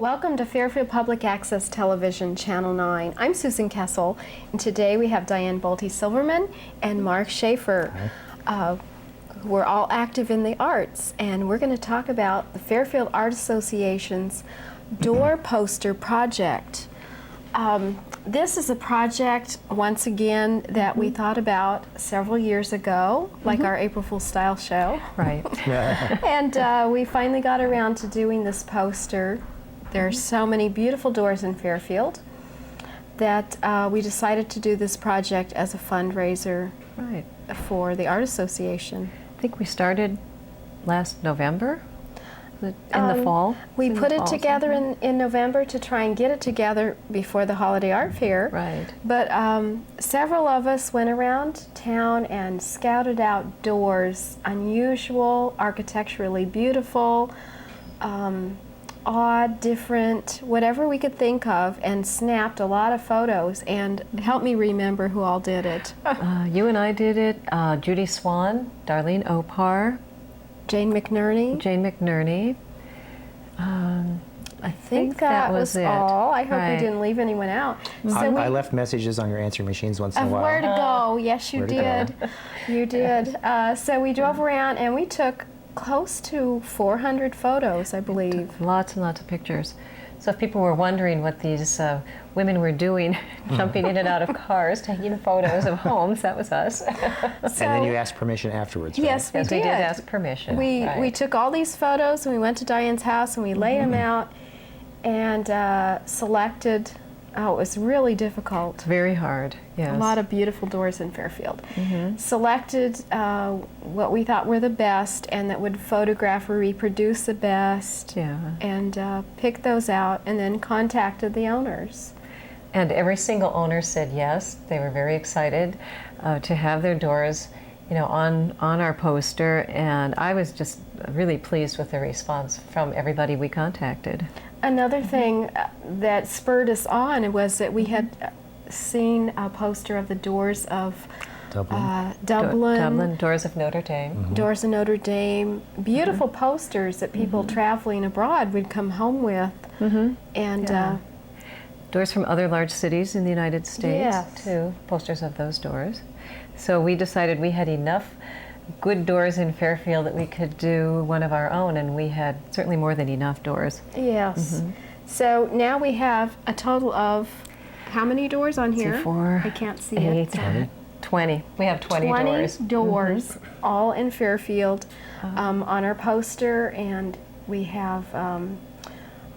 Welcome to Fairfield Public Access Television, Channel 9. I'm Susan Kessel, and today we have Diane Baldi Silverman and Mark Shafer. We're all active in the arts, and we're going to talk about the Fairfield Art Association's door poster project. This is a project, once again, that we thought about several years ago, like our April Fool's Style show. Right. And we finally got around to doing this poster. There are so many beautiful doors in Fairfield that we decided to do this project as a fundraiser for the Art Association. I think we started last November, in the fall. We put it together in November to try and get it together before the Holiday Art Fair. Right. But several of us went around town and scouted out doors, unusual, architecturally beautiful, odd, different, whatever we could think of, and snapped a lot of photos. And help me remember who all did it. You and I did it, Judy Swan, Darlene Opar, Jane McNerney. Jane McNerney. I think that was it. all. I hope we Right. didn't leave anyone out. I left messages on your answering machines once in a Of while. where to go. Yes, you Where to did. go. You did. So we drove around and we took close to 400 photos, I believe. Lots and lots of pictures. So if people were wondering what these women were doing, jumping in and out of cars, taking photos of homes, that was us. And then you asked permission afterwards, right? Yes, we Yes, did. we did ask permission. We right. took all these photos and we went to Diane's house and we laid them out and selected. Oh, it was really difficult. It's very hard, yes. A lot of beautiful doors in Fairfield. Selected what we thought were the best and that would photograph or reproduce the best. Yeah. And picked those out and then contacted the owners. And every single owner said yes. They were very excited to have their doors, you know, on our poster, and I was just really pleased with the response from everybody we contacted. Another thing that spurred us on was that we had seen a poster of the doors of Dublin. Dublin, Doors of Notre Dame. Doors of Notre Dame, beautiful posters that people traveling abroad would come home with. And Yeah. Doors from other large cities in the United States, Yes. too, posters of those doors. So we decided we had enough good doors in Fairfield that we could do one of our own, and we had certainly more than enough doors. yes. So now we have a total of how many doors on here? 4, I can't see 8, it. 20. We have 20 doors. doors, all in Fairfield on our poster, and we have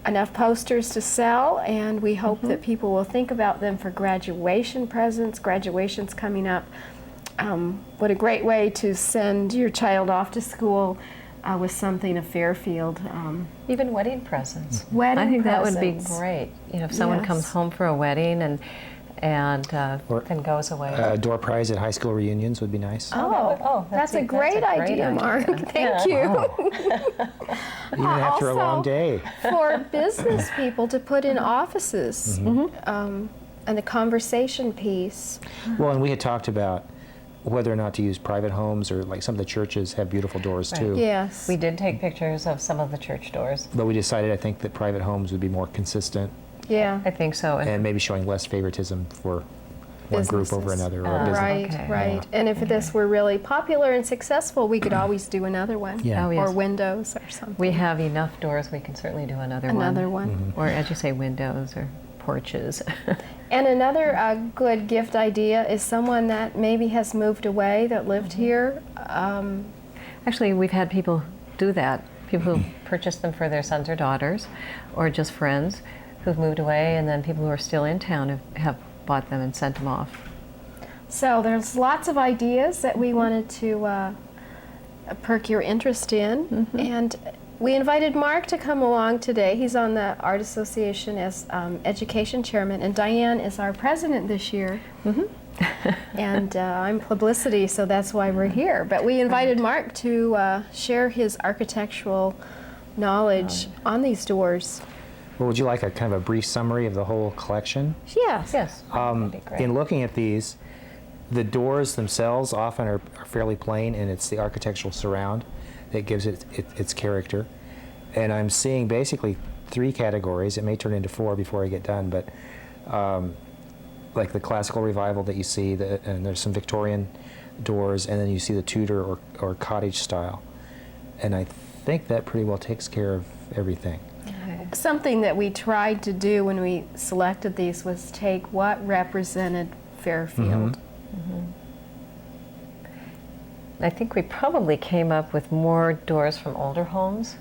enough posters to sell, and we hope that people will think about them for graduation presents. Graduation's coming up. What a great way to send your child off to school with something of Fairfield. Even wedding presents. Wedding I think that would be presents. great. You know, if someone Yes. comes home for a wedding and Or, then goes away. door prize at high school reunions would be nice. That's a great idea, Mark. Thank you. Even after a long also- day. For business people to put in offices, and the conversation piece. Well, and we had talked about whether or not to use private homes, or like some of the churches have beautiful doors Right. too. Yes. We did take pictures of some of the church doors. But we decided, I think, that private homes would be more consistent Yeah. I think so. and maybe showing less favoritism for one group over Businesses. another, or a business. Right, Okay. right. And if this were really popular and successful, we could always do another one. Yeah. Oh, yes. Or windows or something. We have enough doors, we can certainly do another one. Another one. Or, as you say, windows or porches. And another good gift idea is someone that maybe has moved away that lived here. Actually, we've had people do that. People who purchase them for their sons or daughters, or just friends who've moved away, and then people who are still in town have bought them and sent them off. So there's lots of ideas that we wanted to perk your interest in. And we invited Mark to come along today. He's on the Art Association as education chairman, and Diane is our president this year. And I'm publicity, so that's why we're here. But we invited Mark to share his architectural knowledge on these doors. Well, would you like a kind of a brief summary of the whole collection? Yes. Yes, that'd be great. In looking at these, the doors themselves often are fairly plain, and it's the architectural surround that gives it its character. And I'm seeing basically three categories. It may turn into four before I get done, but like the classical revival that you see, and there's some Victorian doors, and then you see the Tudor or cottage style. And I think that pretty well takes care of everything. Okay. Something that we tried to do when we selected these was take what represented Fairfield. I think we probably came up with more doors from older homes,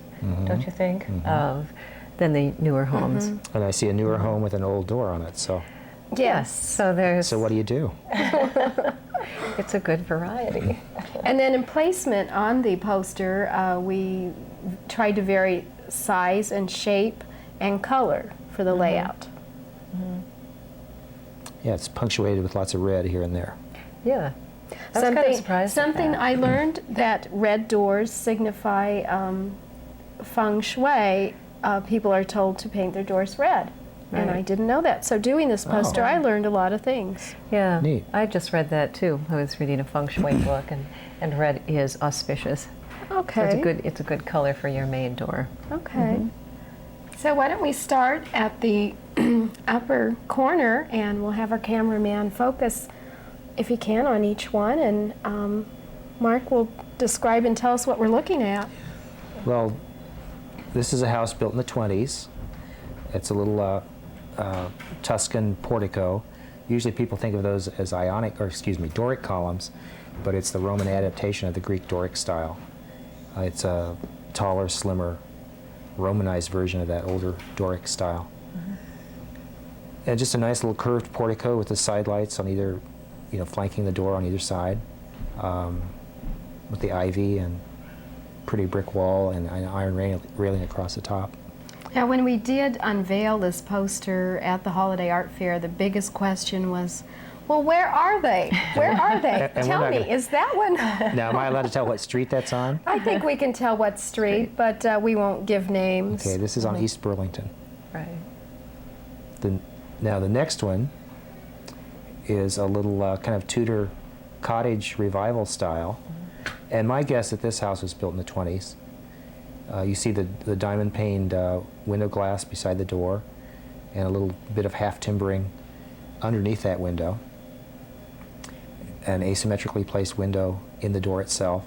don't you think, than the newer homes. And I see a newer home with an old door on it, so Yes. So there's. what do you do? It's a good variety. And then in placement on the poster, we tried to vary size and shape and color for the layout. Yeah, it's punctuated with lots of red here and there. Yeah. I was kind of surprised at something that. I learned that red doors signify feng shui. People are told to paint their doors red. And I Right. didn't know that. So doing this poster, I learned a lot of things. Yeah, Neat. I just read that too. I was reading a feng shui book, and red is auspicious. Okay. So it's a good color for your main door. Okay. So why don't we start at the upper corner, and we'll have our cameraman focus, if he can, on each one, and Mark will describe and tell us what we're looking at. Well, this is a house built in the 20s. It's a little Tuscan portico. Usually people think of those as Doric columns, but it's the Roman adaptation of the Greek Doric style. It's a taller, slimmer, Romanized version of that older Doric style. And just a nice little curved portico with the side lights on either, flanking the door on either side, with the ivy and pretty brick wall and an iron railing across the top. Now, when we did unveil this poster at the Holiday Art Fair, the biggest question was, well, where are they? Where are they? And Tell we're me, not is that one? Now, am I allowed to tell what street that's on? I think we can tell what street, but we won't give names. Okay, this is on East Burlington. Right. Now the next one is a little kind of Tudor cottage revival style. And my guess that this house was built in the 20s. You see the diamond paned window glass beside the door and a little bit of half timbering underneath that window. An asymmetrically placed window in the door itself.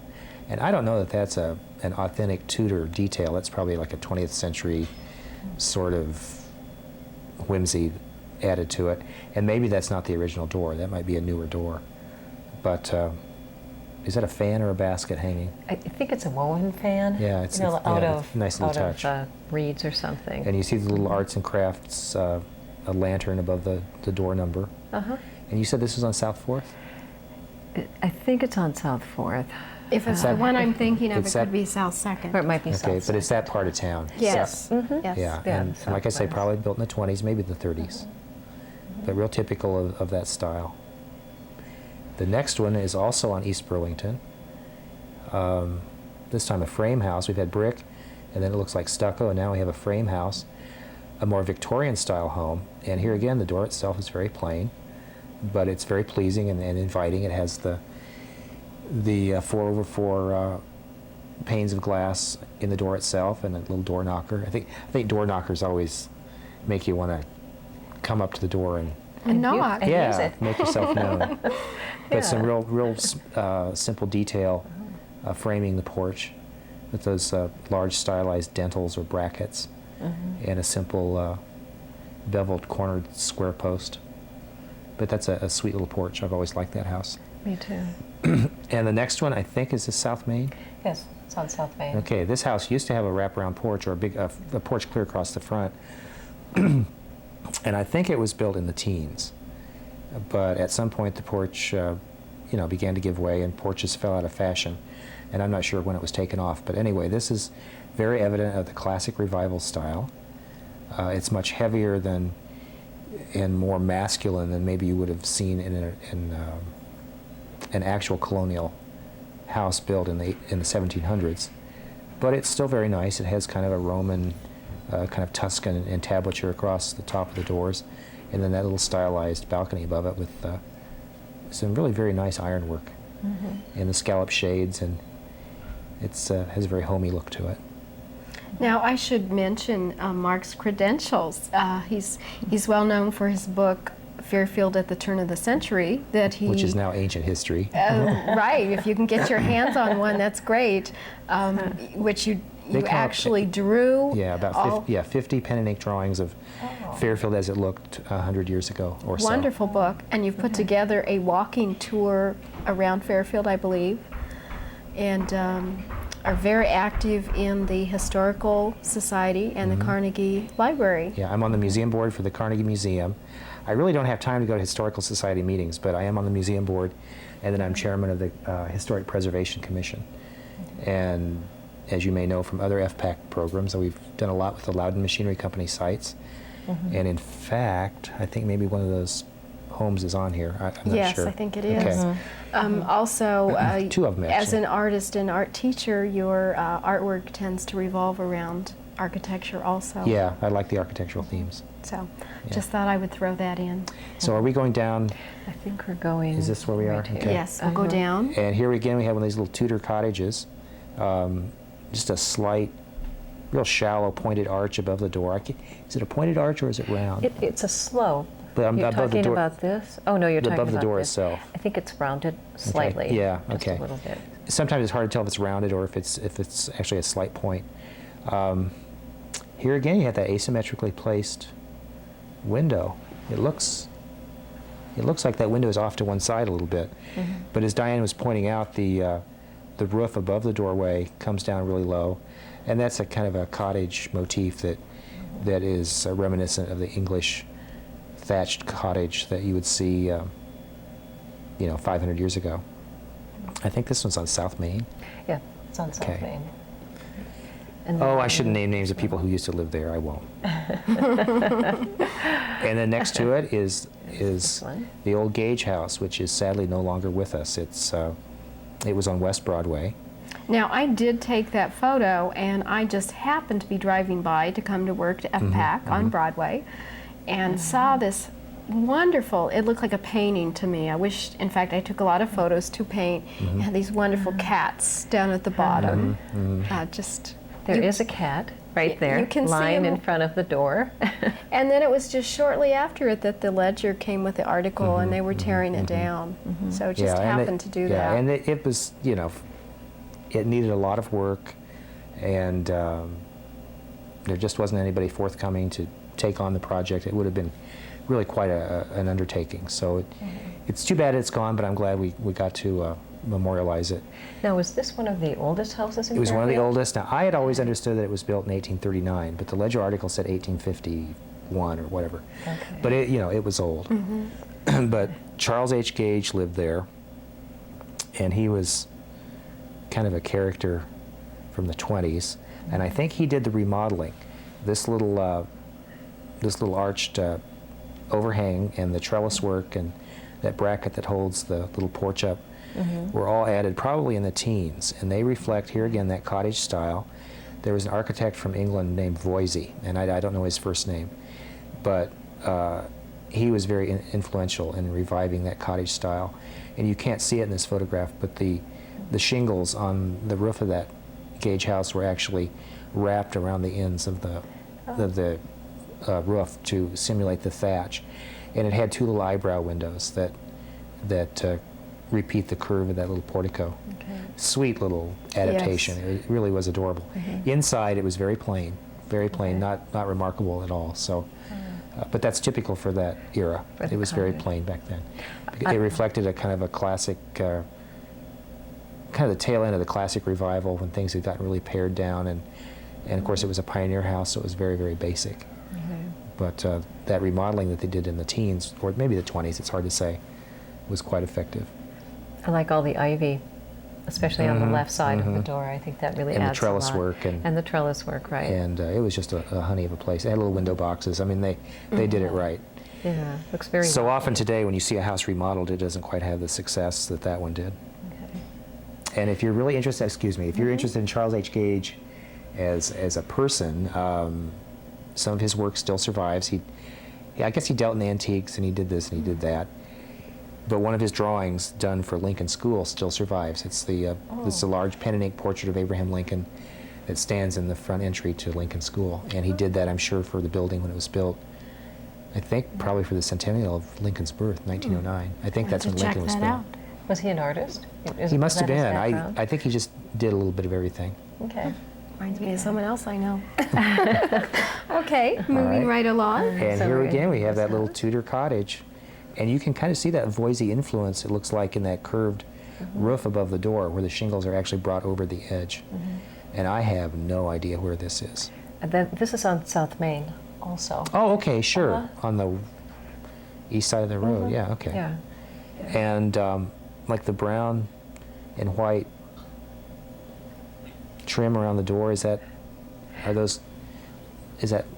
And I don't know that that's an authentic Tudor detail. That's probably like a 20th century sort of whimsy added to it. And maybe that's not the original door. That might be a newer door. But is that a fan or a basket hanging? I think it's a woven fan. Yeah, it's out a of nice little touch. Reeds or something. And you see the little arts and crafts, a lantern above the door number. And you said this was on South 4th? I think it's on South 4th. If it's the one I'm thinking of, it It's that- could be South 2nd. Or it might be South. Okay, but it's that part of town. Yes. Yes. Yeah, Yeah, and like I say, Southwest. probably built in the 20s, maybe the 30s. But real typical of that style. The next one is also on East Burlington. This time a frame house. We've had brick, and then it looks like stucco, and now we have a frame house, a more Victorian style home. And here again, the door itself is very plain, but it's very pleasing and inviting. It has the 4x4 panes of glass in the door itself and a little door knocker. I think door knockers always make you want to come up to the door and knock. And use yeah, it. make yourself known. But some Yeah. real simple detail framing the porch with those large stylized dentils or brackets and a simple beveled cornered square post. But that's a sweet little porch. I've always liked that house. Me too. And the next one, I think, is the South Main. Yes, it's on South Main. Okay, this house used to have a wraparound porch or a porch clear across the front. And I think it was built in the teens. But at some point the porch began to give way and porches fell out of fashion. And I'm not sure when it was taken off. But anyway, this is very evident of the classic revival style. It's much heavier than and more masculine than maybe you would have seen in an actual colonial house built in the 1700s. But it's still very nice. It has kind of a Roman, kind of Tuscan entablature across the top of the doors, and then that little stylized balcony above it with some really very nice ironwork and the scallop shades, and it's has a very homey look to it. Now, I should mention Mark's credentials. He's well known for his book, Fairfield at the Turn of the Century, that he... Which is now ancient history. Right, if you can get your hands on one, that's great. Which you actually drew. Yeah, about 50 pen and ink drawings of Fairfield as it looked 100 years ago or so. Wonderful book. And you've put together a walking tour around Fairfield, I believe, and are very active in the Historical Society and the Carnegie Library. Yeah, I'm on the museum board for the Carnegie Museum. I really don't have time to go to Historical Society meetings, but I am on the museum board, and then I'm chairman of the Historic Preservation Commission. And as you may know from other FPAC programs, we've done a lot with the Louden Machinery Company sites. And in fact, I think maybe one of those homes is on here. I'm not Yes, sure. I think it is. Okay. Also, Two of them, as actually. an artist and art teacher, your artwork tends to revolve around architecture also. Yeah, I like the architectural themes. So, Yeah. just thought I would throw that in. So are we going down? I think we're going. Is this where we are? right here. Okay. Yes, we'll go down. And here again, we have one of these little Tudor cottages. Just a slight, real shallow pointed arch above the door. Is it a pointed arch or is it round? It's a slope. But I'm You're above the talking door- about this? Oh, no, you're talking above the about door this. itself. I think it's rounded slightly. Yeah, just okay. a little bit. Sometimes it's hard to tell if it's rounded or if it's actually a slight point. Here again, you have that asymmetrically placed window. It looks like that window is off to one side a little bit. But as Diane was pointing out, the roof above the doorway comes down really low, and that's a kind of a cottage motif that is reminiscent of the English thatched cottage that you would see, 500 years ago. I think this one's on South Main. Yeah, it's on South Okay. Main. And Oh, then- I shouldn't name names of people who used to live there. I won't. And then next to it is This one. the old Gage House, which is sadly no longer with us. It was on West Broadway. Now, I did take that photo, and I just happened to be driving by to come to work to FPAC on Broadway, and saw this wonderful, it looked like a painting to me. I wish, in fact, I took a lot of photos to paint. It had these wonderful cats down at the bottom. There is a cat right there, you can see lying him. in front of the door. And then it was just shortly after it that the Ledger came with the article, and they were tearing it down. So it just and happened to do that. Yeah, and it was, it needed a lot of work, and there just wasn't anybody forthcoming to take on the project. It would have been really quite an undertaking. So it's too bad it's gone, but I'm glad we got to memorialize it. Now, was this one of the oldest houses in It was one of the Fairfield? oldest. Now, I had always understood that it was built in 1839, but the Ledger article said 1851 or whatever. Okay. But it was old. But Charles H. Gage lived there, and he was kind of a character from the 20s, and I think he did the remodeling. This little arched overhang and the trellis work and that bracket that holds the little porch up were all added probably in the teens, and they reflect here again that cottage style. There was an architect from England named Voysey, and I don't know his first name, but he was very influential in reviving that cottage style. And you can't see it in this photograph, but the shingles on the roof of that Gage house were actually wrapped around the ends of the roof to simulate the thatch, and it had two little eyebrow windows that repeat the curve of that little portico. Okay. Sweet little adaptation. Yes. It really was adorable. Inside, it was very plain, Okay. not remarkable at all. So, but that's typical for that era. For the It was very cottage. plain back then. It reflected a kind of a classic, kind of the tail end of the classic revival when things had gotten really pared down, and of course it was a pioneer house, so it was very, very basic. But that remodeling that they did in the teens, or maybe the 20s, it's hard to say, was quite effective. I like all the ivy, especially on the left side of the door. I think that really And the adds trellis a lot. work and the trellis work, right? And it was just a honey of a place. It had little window boxes. I mean, they did it right. Yeah, looks very. So well often made. today, when you see a house remodeled, it doesn't quite have the success that one did. Okay. And if you're really interested, if you're interested in Charles H. Gage as a person, some of his work still survives. I guess he dealt in antiques, and he did this and he did that. But one of his drawings done for Lincoln School still survives. It's the large pen and ink portrait of Abraham Lincoln It stands in the front entry to Lincoln School, and he did that, I'm sure, for the building when it was built. I think probably for the centennial of Lincoln's birth, 1909. I think that's when Lincoln was built. Was he an artist? He must have was that his been. background? I think he just did a little bit of everything. Okay. Reminds me of someone else I know. Okay, moving right. right along. And So here we're again, we have that in little this Tudor cottage. And you can kind of see that Voysey influence, it looks like, in that curved roof above the door where the shingles are actually brought over the edge. And I have no idea where this is. And then this is on South Main also. Oh, okay, sure. On the east side of the road, yeah, okay. Yeah. And like the brown and white trim around the door, is that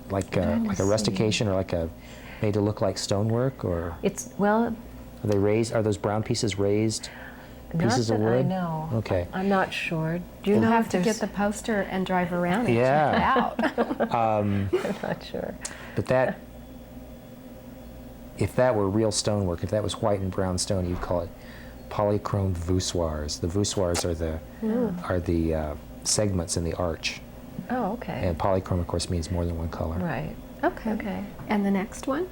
like a rustication or like a made to look like stonework, or It's, well, are they raised? Are those brown pieces raised pieces not of that I wood? know. Okay. I'm not sure. Do you You'll know have if to get there's- the poster and drive around and Yeah. check it out. I'm not sure. But that, if that were real stonework, if that was white and brown stone, you'd call it polychrome voussoirs. The voussoirs are the segments in the arch, Oh, okay. and polychrome, of course, means more than one color. Right. Okay. Okay. And the next one?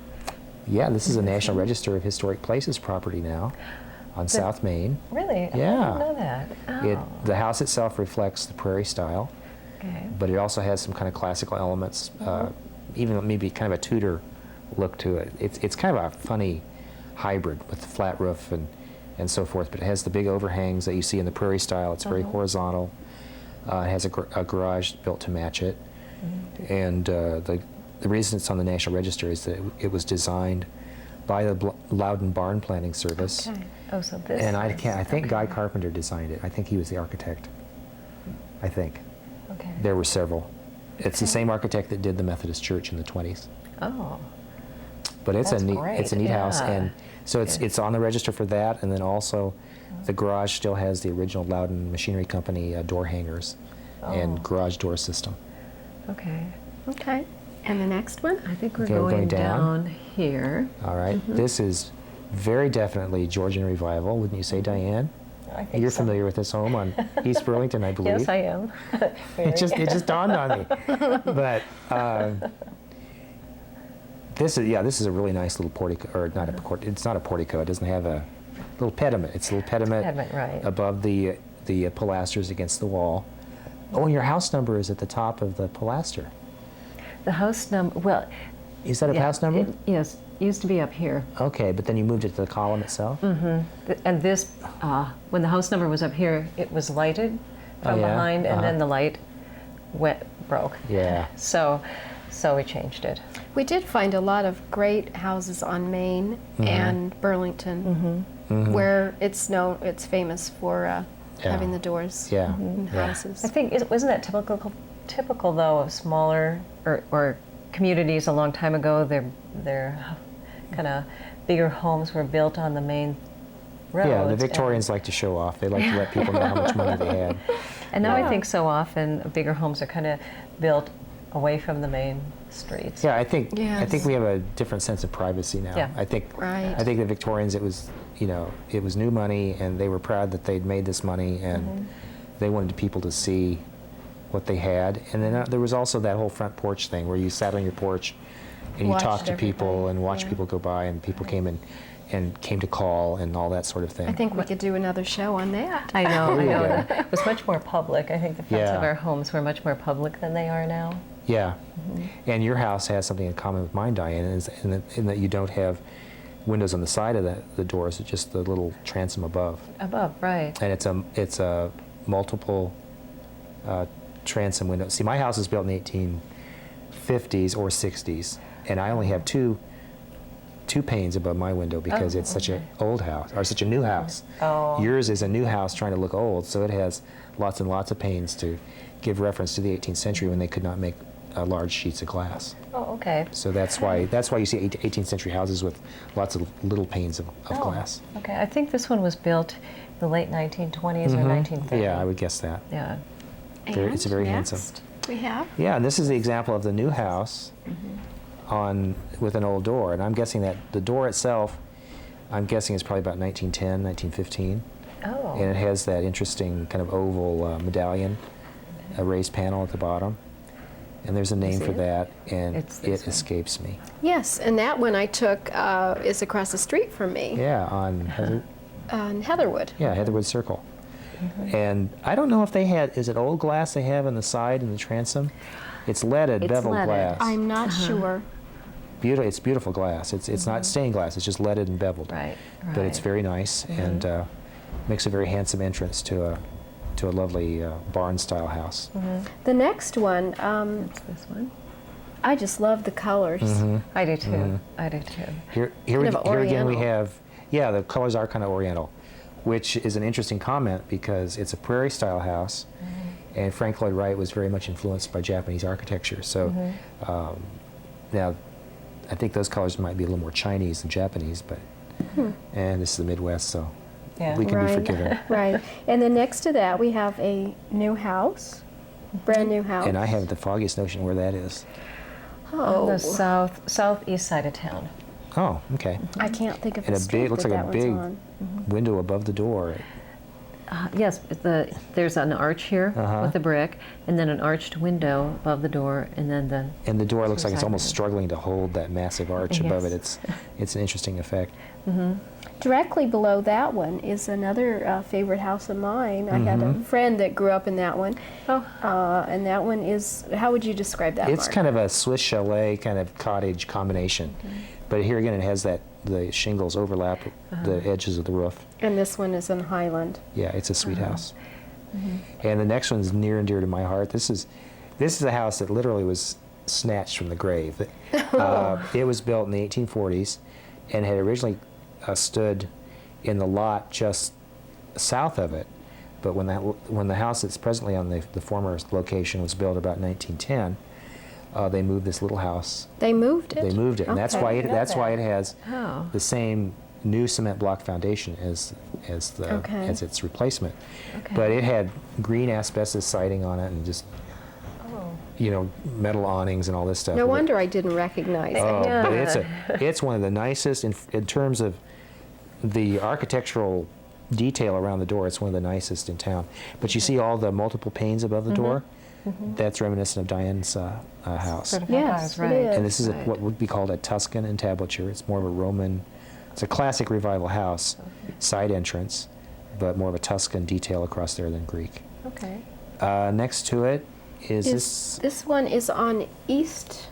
Yeah, this is a National Register of Historic Places property now, on South Main. Really? I Yeah. didn't know that. Oh. The house itself reflects the Prairie Style, Okay. but it also has some kind of classical elements, even maybe kind of a Tudor look to it. It's kind of a funny hybrid with the flat roof and so forth, but it has the big overhangs that you see in the Prairie Style. It's very horizontal. It has a garage built to match it. And the reason it's on the National Register is that it was designed by the Loudon Barn Planning Service. Okay. Oh, so this. And I is- think Guy okay. Carpenter designed it. I think he was the architect. I think. Okay. There were several. It's the Okay. same architect that did the Methodist Church in the 20s. Oh. But it's That's a neat great, it's a neat house, yeah. and so Good. it's on the register for that, and then also the garage still has the original Loudon Machinery Company door hangers and Oh. garage door system. Okay. Okay. And the next one? I think we're Okay, we're going going down. down here. All right, this is very definitely Georgian Revival, wouldn't you say, Diane? I think You're so. familiar with this home on East Burlington, I believe. Yes, I am. It just dawned on me. But this is a really nice little portico, or not it's not a portico. It doesn't have a little pediment. It's a little pediment, Pediment, right. above the pilasters against the wall. Oh, and your house number is at the top of the pilaster. The house number, well. Is that a yeah, house number? Yes, used to be up here. Okay, but then you moved it to the column itself? And this, when the house number was up here, it was lighted from Oh, yeah? behind, and then Uh-huh. the light broke. Yeah. So we changed it. We did find a lot of great houses on Main and Burlington, where it's famous for having the doors Yeah. in Yeah. houses. I think, wasn't that typical though of smaller or communities a long time ago? Their kind of bigger homes were built on the main roads. Yeah, the Victorians like to show off. They like to let people know how much money they had. And now Yeah. I think so often bigger homes are kind of built away from the main streets. Yeah, I think Yes. we have a different sense of privacy now. Yeah. I think Right. I think the Victorians, it was new money, and they were proud that they'd made this money, and they wanted people to see what they had. And then there was also that whole front porch thing where you sat on your porch and you Watched talked to people everybody, and watched yeah. people go by, and people came and came to call and all that sort of thing. I think we could do another show on that. I know, There I you know. go. It was much more public. I think the fronts of Yeah. our homes were much more public than they are now. Yeah, and your house has something in common with mine, Diane, in that you don't have windows on the side of the doors, it's just the little transom above. Above, right. And it's a multiple transom window. See, my house was built in the 1850s or 60s, and I only have two panes above my window because it's such an old house, or such a new house. Oh. Yours is a new house trying to look old, so it has lots and lots of panes to give reference to the 18th century when they could not make large sheets of glass. Oh, okay. So that's why you see 18th century houses with lots of little panes of Oh, glass. Okay, I think this one was built in the late 1920s or 1930s. Yeah, I would guess that. Yeah. It's very handsome. Next we have. Yeah, and this is the example of the new house with an old door, and I'm guessing that the door itself, I'm guessing is probably about 1910, 1915, Oh. and it has that interesting kind of oval medallion a raised panel at the bottom. And there's a name see for it? that, and It's it this one. escapes me. Yes, and that one I took is across the street from me Yeah, on in Heatherwood. Heatherwood Circle. And I don't know if they had, is it old glass they have on the side in the transom? It's leaded, It's beveled leaded. glass. I'm not sure. It's beautiful glass. It's not stained glass, it's just leaded and beveled. Right, But it's right. very nice and makes a very handsome entrance to a lovely barn-style house. The next one, It's this one. I just love the colors. I do too. I do too. Here Kind of again we oriental. have, the colors are kind of oriental, which is an interesting comment because it's a Prairie Style house, and Frank Lloyd Wright was very much influenced by Japanese architecture. So now, I think those colors might be a little more Chinese than Japanese, but and this is the Midwest, so Yeah. we can be forgiven. Right. And then next to that, we have a new house, brand new house. And I haven't the foggiest notion where that is. Oh, The southeast side of town. Oh, okay. I can't think of And the a street big, looks that like that a big one's on. window above the door. Yes, there's an arch here Uh-huh. with the brick, and then an arched window above the door, and then the. And the door looks like it's side almost window. struggling to hold that massive arch above it. Yes. It's an interesting effect. Directly below that one is another favorite house of mine. I had a friend that grew up in that one. Oh. And that one is, how would you describe that, It's Mark? kind of a Swiss chalet kind of cottage combination. But here again, it has the shingles overlap the edges of the roof. And this one is in Highland. Yeah, it's a sweet house. And the next one's near and dear to my heart. This is a house that literally was snatched from the grave. It was built in the 1840s and had originally stood in the lot just south of it. But when the house that's presently on the former location was built about 1910, they moved this little house. They moved it? They moved it, and that's Okay. why I know that's why that. it has Oh. the same new cement block foundation as Okay. its replacement. Okay. But it had green asbestos siding on it and just Oh. Metal awnings and all this stuff. No But- wonder I didn't recognize it. Oh, Yeah. but it's one of the nicest in terms of the architectural detail around the door. It's one of the nicest in town. But you see all the multiple panes above the door. That's reminiscent of Diane's house. Sort of Yes, right. it is. And this is Right. what would be called a Tuscan entablature. It's more of a Roman, it's a classic revival house, side entrance, but more of a Tuscan detail across there than Greek. Okay. Next to it is This one is on East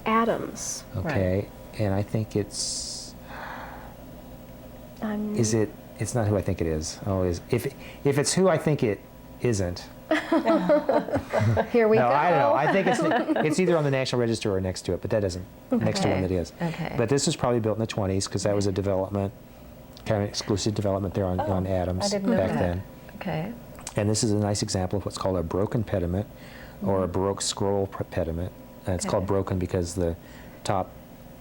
Adams. okay, and I think it's, it's not who I think it is. If it's who I think it isn't, Here we no, go. I don't know. I think it's either on the National Register or next to it, but that doesn't, next to one that is. Okay. But this was probably built in the 20s because that was a development, kind of exclusive development there on Adams I didn't know back that. then. Okay. And this is a nice example of what's called a broken pediment or a Baroque scroll pediment. And it's Okay. called broken because the top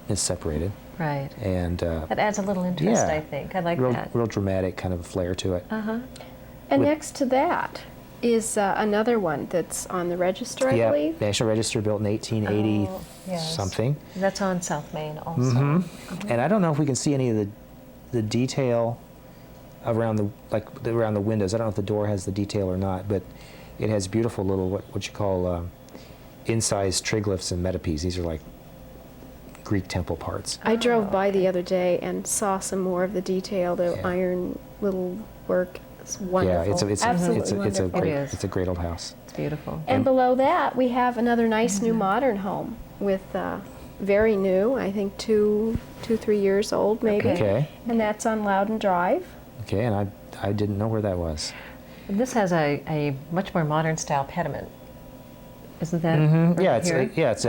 is separated. Right. And That adds a little interest, I think. I like that. real dramatic kind of flair to it. Uh-huh. And with- next to that is another one that's on the register, I Yeah, believe. National Register built in 1880 Oh, yes. something. That's on South Main also. And I don't know if we can see any of the detail around the windows. I don't know if the door has the detail or not, but it has beautiful little what you call incised triglyphs and metopes. These are like Greek temple parts. I drove by the other day and saw some more of the detail, the Yeah. iron little work. It's wonderful. Yeah, it's Absolutely a wonderful. great It is. it's a great old house. It's beautiful. And below that, we have another nice new modern home with very new, I think 3 years old maybe. Okay. And that's on Loudon Drive. Okay, and I didn't know where that was. This has a much more modern style pediment. Isn't that Yeah, right here? it's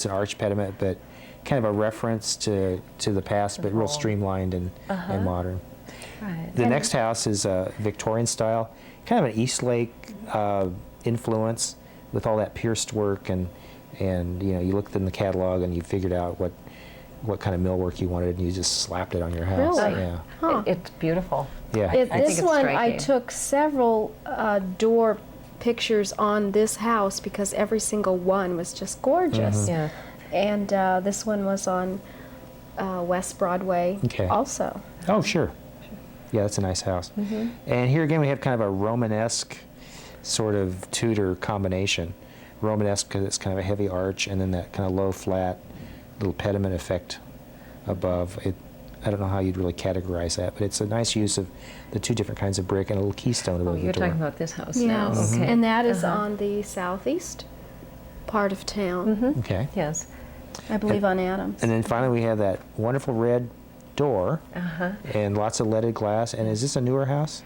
an arch pediment, but kind of a reference to the past, but real home. streamlined and modern. Right. The next house is Victorian style, kind of an Eastlake influence with all that pierced work, and you looked in the catalog and you figured out what kind of millwork you wanted, and you just slapped it on your house. Really? Yeah. Huh. It's beautiful. Yeah. I think This it's one, I striking. took several door pictures on this house because every single one was just gorgeous. Yeah. And this one was on West Broadway Okay. also. Oh, sure. Yeah, that's a nice house. And here again we have kind of a Romanesque sort of Tudor combination. Romanesque because it's kind of a heavy arch, and then that kind of low flat little pediment effect above it. I don't know how you'd really categorize that, but it's a nice use of the two different kinds of brick and a little keystone above Oh, the you're door. talking about this house now. Yes, Okay. and that is Uh-huh. on the southeast part of town, Okay. Yes. I believe on Adams. And then finally we have that wonderful red door Uh-huh. and lots of leaded glass. And is this a newer house?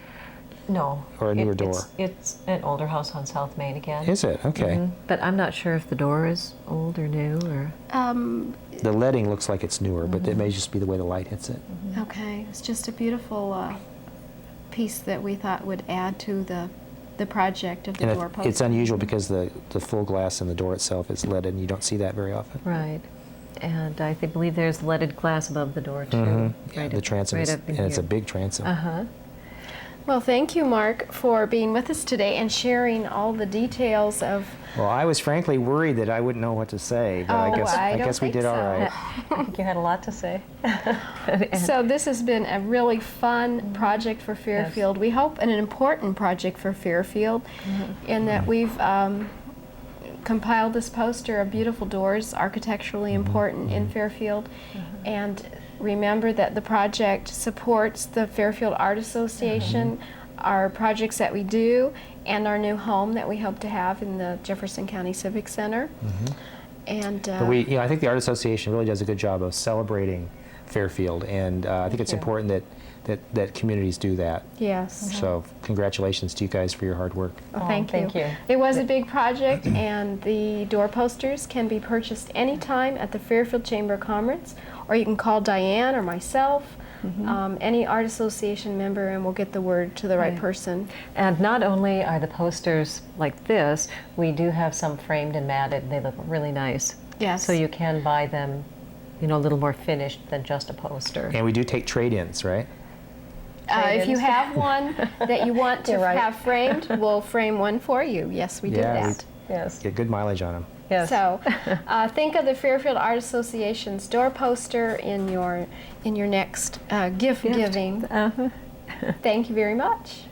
No. Or a newer door? It's an older house on South Main again. Is it? Okay. Mhm. But I'm not sure if the door is old or new or. The leading looks like it's newer, but it may just be the way the light hits it. Okay, it's just a beautiful piece that we thought would add to the project of the And door post. it's unusual because the full glass in the door itself is leaded, and you don't see that very often. Right. And I believe there's leaded glass above the door too. Yeah, Right the up- transom right is, up in and it's a here. big transom. Uh-huh. Well, thank you, Mark, for being with us today and sharing all the details of. Well, I was frankly worried that I wouldn't know what to say, but Oh, I don't guess we think did all so. right. I think you had a lot to say. So this has been a really fun project for Fairfield. We hope an important project for Fairfield, in that we've compiled this poster of beautiful doors, architecturally important in Fairfield, and remember that the project supports the Fairfield Art Association, our projects that we do, and our new home that we hope to have in the Jefferson County Civic Center. And But I think the Art Association really does a good job of celebrating Fairfield, and I think it's you. important that communities do that. yes. So congratulations to you guys for your hard work. Well, Oh, thank thank you. It was a big project, and the door posters can be purchased anytime at the Fairfield Chamber of Commerce, or you can call Diane or myself, any art association member, and we'll get the word to the right Right. person. And not only are the posters like this, we do have some framed and matted, and they look really nice. Yes. So you can buy them, a little more finished than just a poster. And we do take trade-ins, right? If you Trade-ins. have one that you want to You're right. have framed, we'll frame one for you. Yes, we do Yeah, we- that. Yes. Get good mileage on them. Yes. So, think of the Fairfield Art Association's door poster in your next gift giving. Uh-huh. Thank you very much.